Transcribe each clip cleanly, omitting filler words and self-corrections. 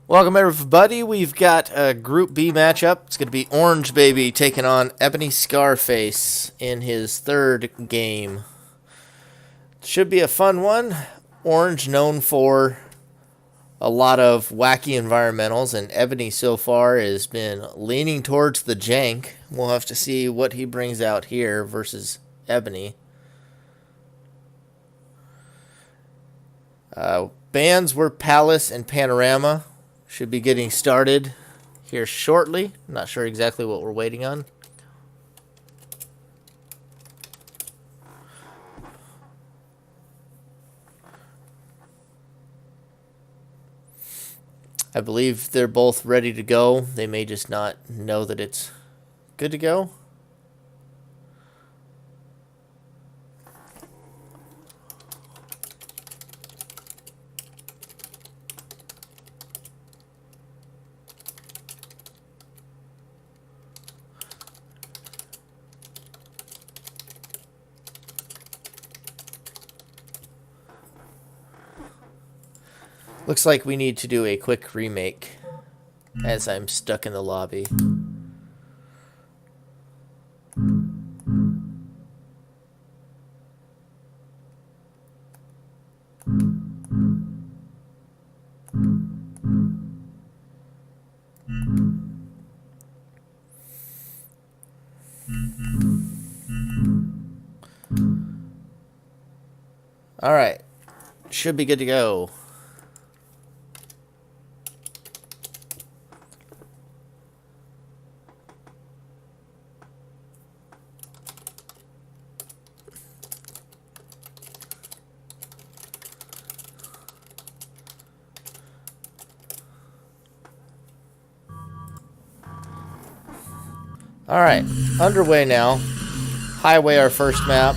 Welcome everybody. We've got a Group B matchup. It's going to be Orange Baby taking on Ebony Scarface in his third game. Should be a fun one. Orange known for a lot of wacky environmentals, and Ebony so far has been leaning towards the jank. We'll have to see what he brings out here versus Ebony. Bands were Palace and Panorama. Should be getting started here shortly. Not sure exactly what we're waiting on. I believe they're both ready to go. They may just not know that it's good to go. Looks like we need to do a quick remake as I'm stuck in the lobby. All right, should be good to go. Alright, underway now. Highway, our first map.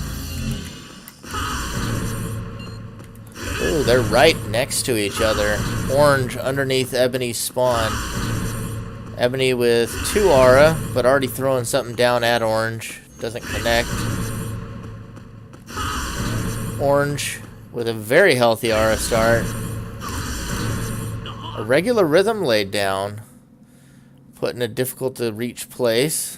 Ooh, they're right next to each other. Orange underneath Ebony's spawn. Ebony with 2 aura, but already throwing something down at Orange. Doesn't connect. Orange with a very healthy aura start. A regular rhythm laid down. Put in a difficult to reach place.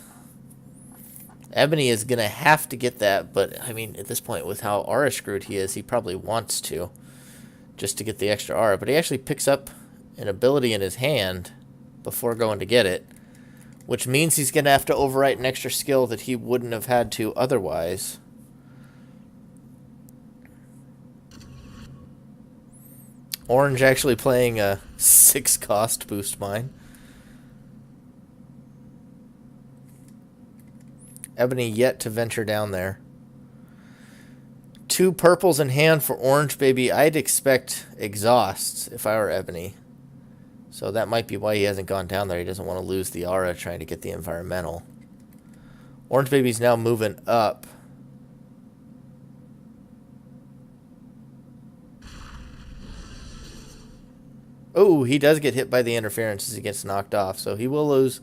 Ebony is going to have to get that, but I mean, at this point, with how aura screwed he is, he probably wants to, just to get the extra aura. But he actually picks up an ability in his hand before going to get it, which means he's going to have to overwrite an extra skill that he wouldn't have had to otherwise. Orange actually playing a 6 cost boost mine. Ebony yet to venture down there. 2 purples in hand for Orange Baby. I'd expect exhausts if I were Ebony. So that might be why he hasn't gone down there. He doesn't want to lose the aura trying to get the environmental. Orange Baby's now moving up. Oh, he does get hit by the interference as he gets knocked off. So he will lose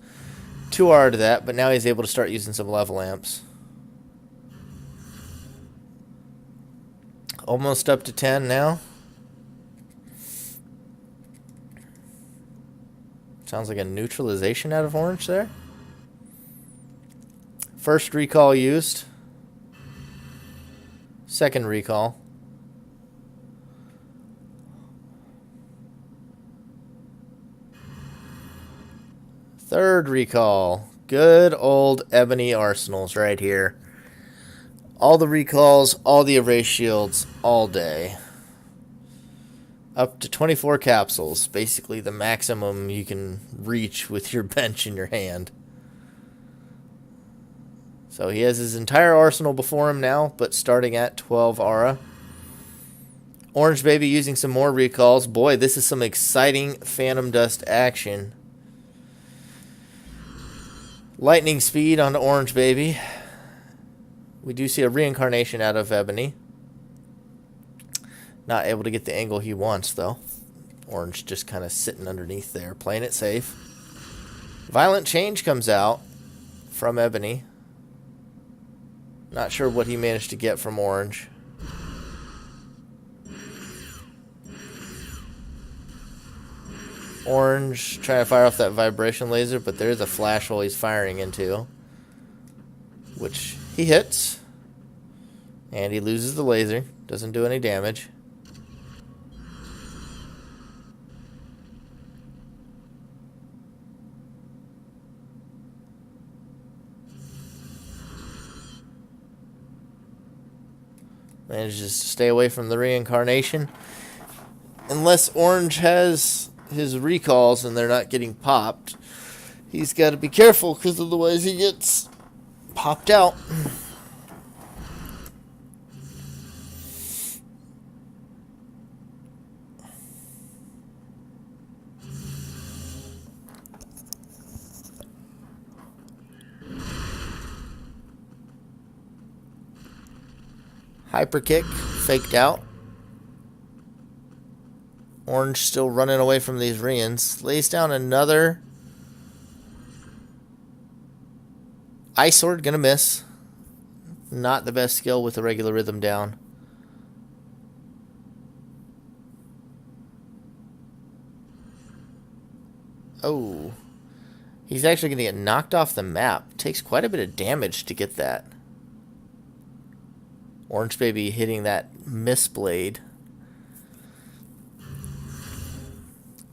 2 aura to that, but now he's able to start using some level amps. Almost up to 10 now. Sounds like a neutralization out of Orange there. First recall used. Second recall. Third recall. Good old Ebony arsenals right here. All the recalls, all the erase shields, all day. Up to 24 capsules. Basically the maximum you can reach with your bench in your hand. So he has his entire arsenal before him now, but starting at 12 aura. Orange Baby using some more recalls. Boy, this is some exciting Phantom Dust action. Lightning speed onto Orange Baby. We do see a reincarnation out of Ebony. Not able to get the angle he wants, though. Orange just kind of sitting underneath there, playing it safe. Violent Change comes out from Ebony. Not sure what he managed to get from Orange. Orange trying to fire off that vibration laser, but there's a flash hole he's firing into, which he hits, and he loses the laser. Doesn't do any damage. Manages to stay away from the reincarnation. Unless Orange has his recalls and they're not getting popped, he's got to be careful, because otherwise he gets popped out. Hyper kick, faked out. Orange still running away from these Rians. Lays down another Ice Sword, gonna miss. Not the best skill with the regular rhythm down. Oh. He's actually gonna get knocked off the map. Takes quite a bit of damage to get that. Orange Baby hitting that miss blade.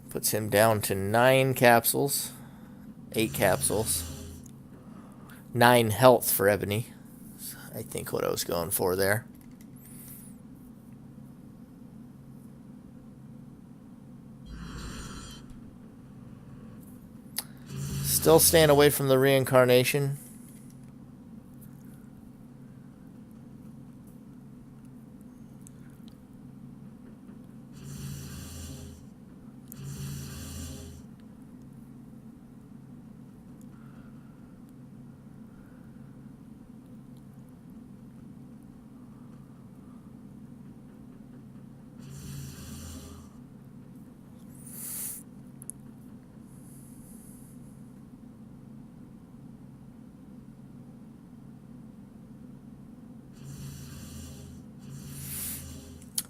Puts him down to 9 capsules. 8 capsules. 9 health for Ebony. I think what I was going for there. Still staying away from the reincarnation.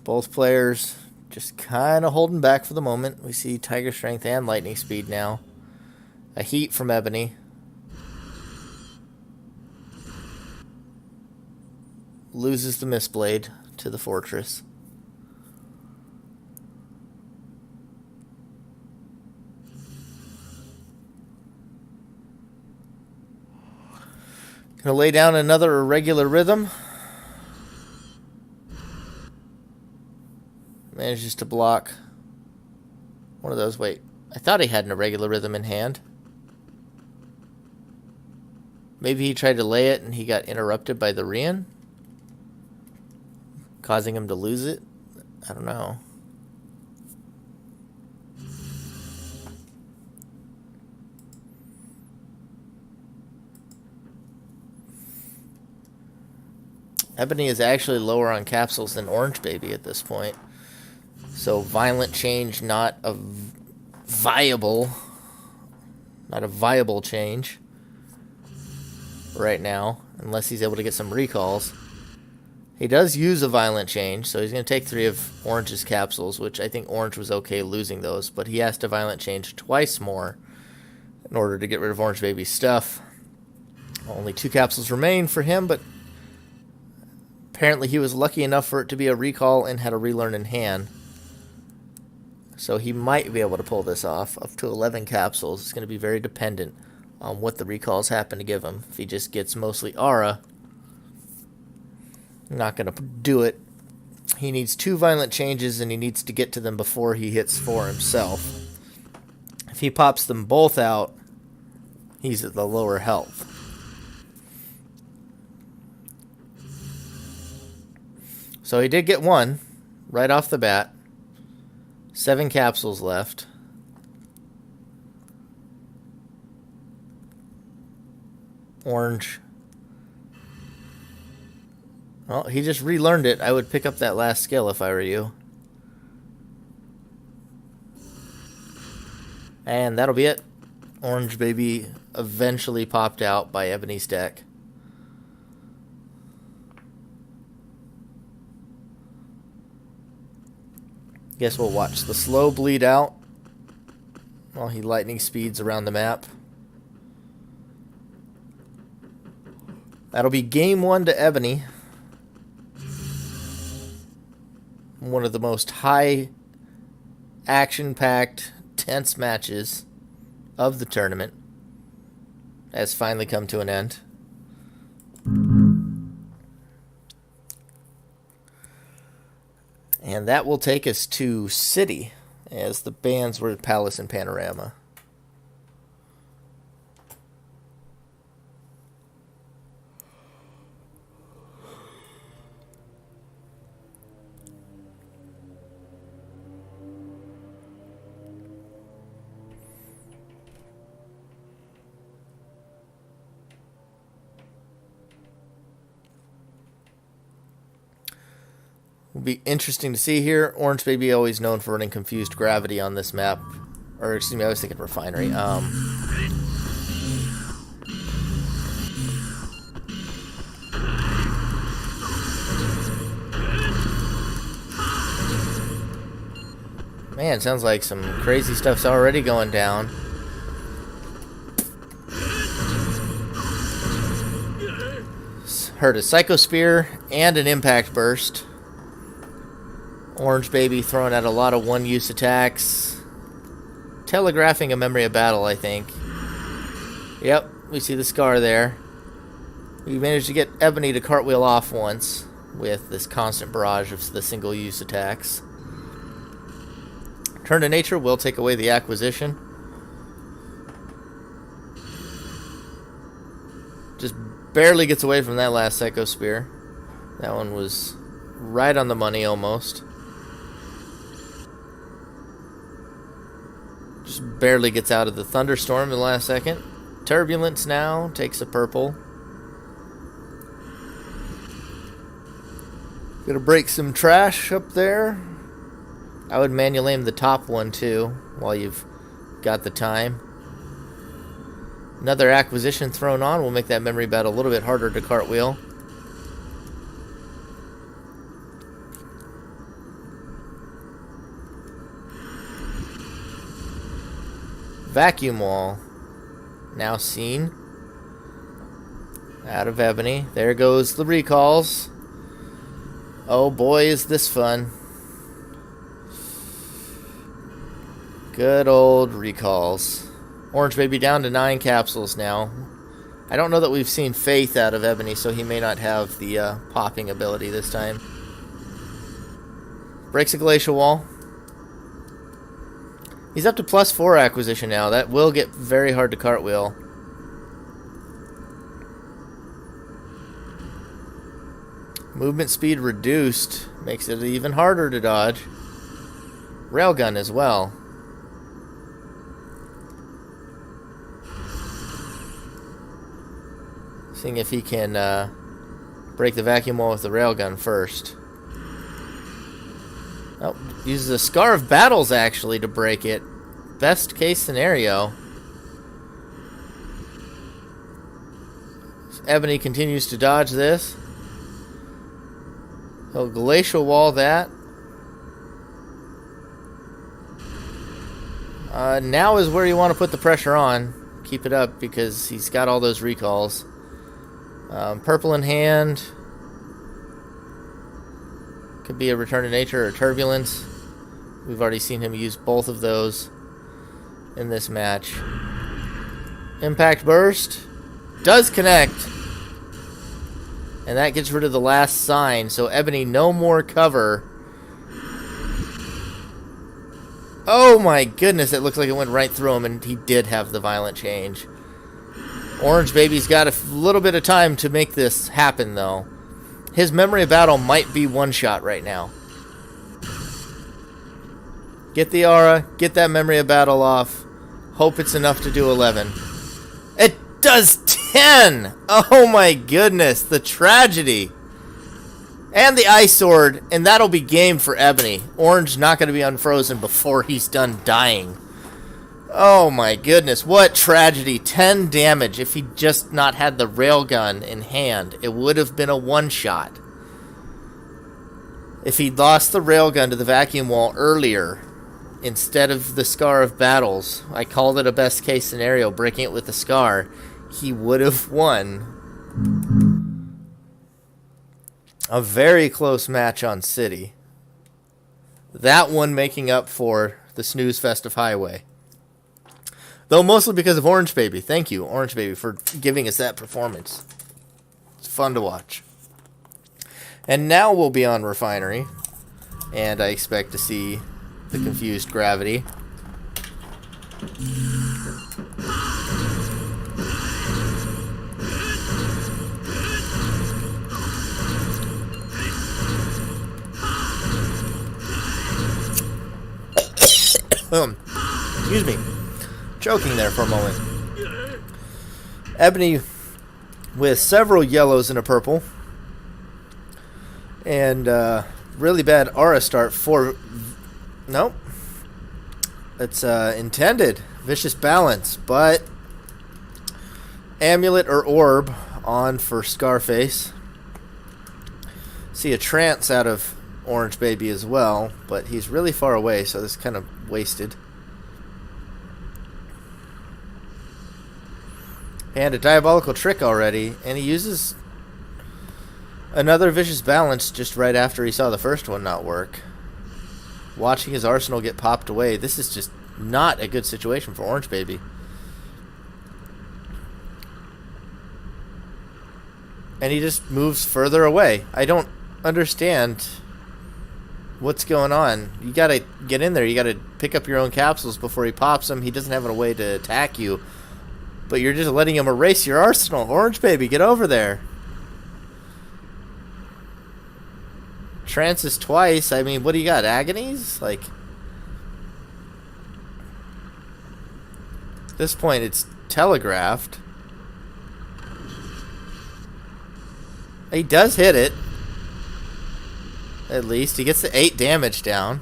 Both players just kind of holding back for the moment. We see Tiger Strength and Lightning Speed now. A heat from Ebony. Loses the Mistblade to the Fortress. Gonna lay down another irregular rhythm. Manages to block one of those. Wait, I thought he had an irregular rhythm in hand. Maybe he tried to lay it and he got interrupted by the Rian, causing him to lose it. I don't know. Ebony is actually lower on capsules than Orange Baby at this point. So Violent Change, not a viable change right now, unless he's able to get some recalls. He does use a Violent Change, so he's going to take 3 of Orange's capsules, which I think Orange was okay losing those, but he has to Violent Change twice more in order to get rid of Orange Baby's stuff. Only 2 capsules remain for him, but apparently he was lucky enough for it to be a recall and had a relearn in hand. So he might be able to pull this off. Up to 11 capsules. It's going to be very dependent on what the recalls happen to give him. If he just gets mostly aura, not going to do it. He needs 2 violent changes, and he needs to get to them before he hits 4 himself. If he pops them both out, he's at the lower health. So he did get 1 right off the bat. 7 capsules left. Orange. Well, he just relearned it. I would pick up that last skill if I were you. And that'll be it. Orange Baby eventually popped out by Ebony's deck. Guess we'll watch the slow bleed out while he lightning speeds around the map. That'll be game 1 to Ebony. One of the most high action-packed, tense matches of the tournament has finally come to an end. And that will take us to City, as the bands were Palace and Panorama. Will be interesting to see here. Orange Baby always known for running Confused Gravity on this map. Or, excuse me, I was thinking Refinery. Man, sounds like some crazy stuff's already going down. Heard a Psycho Spear and an Impact Burst. Orange Baby throwing out a lot of one-use attacks. Telegraphing a Memory of Battle, I think. Yep, we see the scar there. We managed to get Ebony to cartwheel off once with this constant barrage of the single-use attacks. Turn to Nature will take away the acquisition. Just barely gets away from that last Psycho Spear. That one was right on the money almost. Just barely gets out of the Thunderstorm in the last second. Turbulence now takes a purple. Gonna break some trash up there. I would manual aim the top one too, while you've got the time. Another acquisition thrown on will make that memory battle a little bit harder to cartwheel. Vacuum Wall now seen out of Ebony. There goes the recalls. Oh boy, is this fun. Good old recalls. Orange Baby down to 9 capsules now. I don't know that we've seen Faith out of Ebony, so he may not have the popping ability this time. Breaks a Glacial Wall. He's up to +4 acquisition now. That will get very hard to cartwheel. Movement speed reduced. Makes it even harder to dodge. Railgun as well. Seeing if he can break the vacuum wall with the railgun first. Oh, uses a Scar of Battles actually to break it. Best case scenario. Ebony continues to dodge this. He'll Glacial Wall that. Now is where you want to put the pressure on. Keep it up because he's got all those recalls. Purple in hand. Could be a Return to Nature or Turbulence. We've already seen him use both of those in this match. Impact Burst does connect. And that gets rid of the last sign. So Ebony, no more cover. Oh my goodness, it looks like it went right through him, and he did have the violent change. Orange Baby's got a little bit of time to make this happen, though. His Memory of Battle might be one shot right now. Get the aura, get that Memory of Battle off. Hope it's enough to do 11. It does 10! Oh my goodness, the tragedy. And the Ice Sword, and that'll be game for Ebony. Orange not going to be unfrozen before he's done dying. Oh my goodness, what tragedy. 10 damage. If he just not had the railgun in hand, it would have been a one-shot. If he'd lost the railgun to the vacuum wall earlier, instead of the Scar of Battles. I called it a best case scenario, breaking it with the Scar. He would have won a very close match on City. That one making up for the snooze fest of Highway. Though mostly because of Orange Baby. Thank you, Orange Baby, for giving us that performance. It's fun to watch. And now we'll be on Refinery. And I expect to see the confused Gravity. Excuse me. Choking there for a moment. Ebony with several yellows and a purple. And really bad aura start for... Nope. It's intended. Vicious Balance. But Amulet or Orb on for Scarface. See a Trance out of Orange Baby as well. But he's really far away, so this is kind of wasted. And a Diabolical Trick already. And he uses another Vicious Balance just right after he saw the first one not work. Watching his arsenal get popped away. This is just not a good situation for Orange Baby. And he just moves further away. I don't understand what's going on. You gotta get in there. You gotta pick up your own capsules before he pops them. He doesn't have a way to attack you. But you're just letting him erase your arsenal. Orange Baby, get over there. Trances twice. I mean, what do you got? Agonies? Like, at this point, it's telegraphed. He does hit it. At least. He gets the 8 damage down.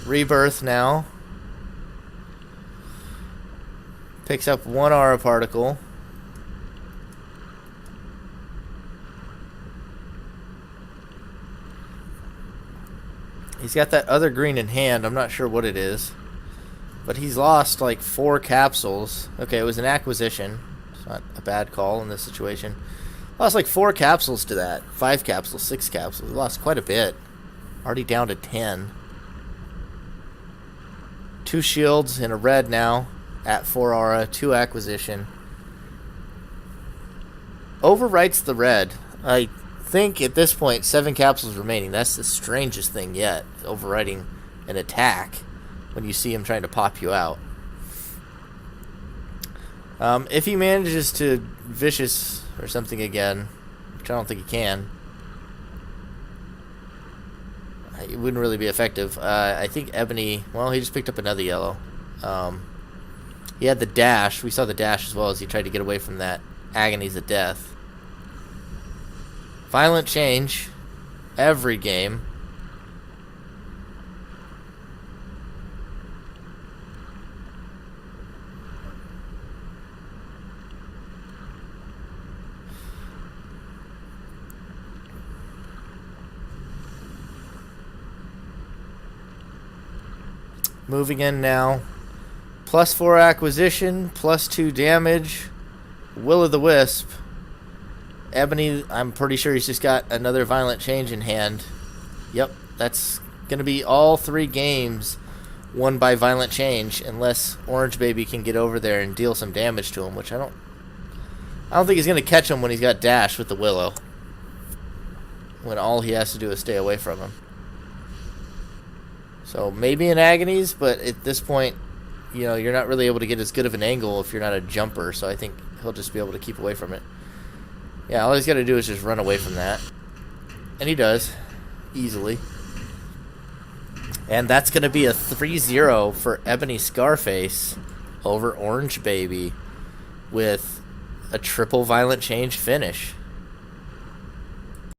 Rebirth now. Picks up 1 aura particle. He's got that other green in hand. I'm not sure what it is. But he's lost like 4 capsules. Okay, it was an acquisition. It's not a bad call in this situation. Lost like 4 capsules to that. 5 capsules, 6 capsules. He lost quite a bit. Already down to 10. 2 shields and a red now. At 4 aura, 2 acquisition. Overwrites the red. I think at this point 7 capsules remaining. That's the strangest thing yet. Overwriting an attack when you see him trying to pop you out. If he manages to vicious or something again, which I don't think he can, it wouldn't really be effective. I think Ebony, well, he just picked up another yellow. He had the dash. We saw the dash as well as he tried to get away from that agonies of death. Violent change. Every game. Moving in now. +4 acquisition, +2 damage. Will-o'-the-wisp. Ebony, I'm pretty sure he's just got another violent change in hand. Yep, that's going to be all 3 games won by violent change, unless Orange Baby can get over there and deal some damage to him, which I don't think he's going to catch him when he's got dash with the Willow. When all he has to do is stay away from him. So maybe in agonies, but at this point, you know, you're not really able to get as good of an angle if you're not a jumper, so I think he'll just be able to keep away from it. Yeah, all he's got to do is just run away from that. And he does. Easily. And that's going to be a 3-0 for Ebony Scarface over Orange Baby with a triple violent change finish.